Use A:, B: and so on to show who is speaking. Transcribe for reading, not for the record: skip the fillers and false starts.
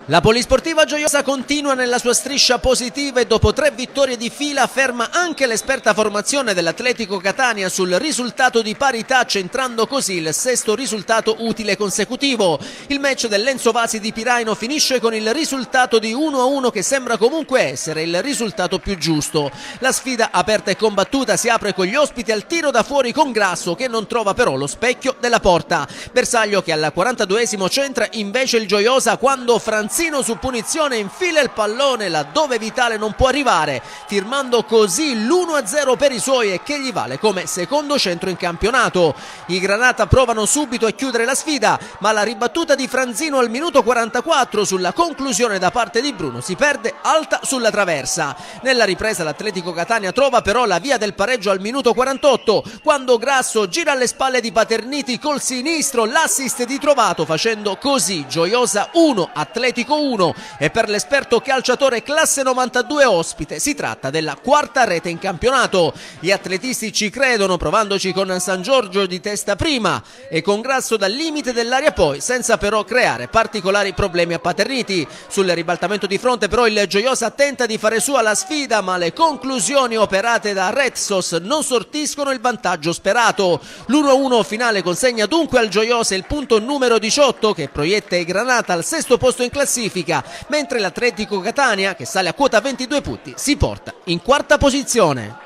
A: La Polisportiva Gioiosa continua nella sua striscia positiva e dopo 3 vittorie di fila ferma anche l'esperta formazione dell'Atletico Catania sul risultato di parità, centrando così il 6° risultato utile consecutivo. Il match dell'Enzo Vasi di Piraino finisce con il risultato di 1-1 che sembra comunque essere il risultato più giusto. La sfida aperta e combattuta si apre con gli ospiti al tiro da fuori con Grasso, che non trova però lo specchio della porta. Bersaglio che al 42esimo centra invece il Gioiosa quando Franzino su punizione infila il pallone laddove Vitale non può arrivare, firmando così l'1-0 per i suoi e che gli vale come secondo centro in campionato. I Granata provano subito a chiudere la sfida, ma la ribattuta di Franzino al minuto 44 sulla conclusione da parte di Bruno si perde alta sulla traversa. Nella ripresa l'Atletico Catania trova però la via del pareggio al minuto 48, quando Grasso gira alle spalle di Paterniti col sinistro l'assist di Trovato, facendo così Gioiosa 1, Atletico 1, e per l'esperto calciatore classe 92 ospite si tratta della 4ª rete in campionato. Gli atletisti ci credono, provandoci con San Giorgio di testa prima e con Grasso dal limite dell'area poi, senza però creare particolari problemi a Paterniti. Sul ribaltamento di fronte però il Gioiosa tenta di fare sua la sfida, ma le conclusioni operate da Retsos non sortiscono il vantaggio sperato. L'1-1 finale consegna dunque al Gioiosa il punto numero 18 che proietta i Granata al 6° posto in classifica, mentre l'Atletico Catania, che sale a quota 22 punti, si porta in 4ª posizione.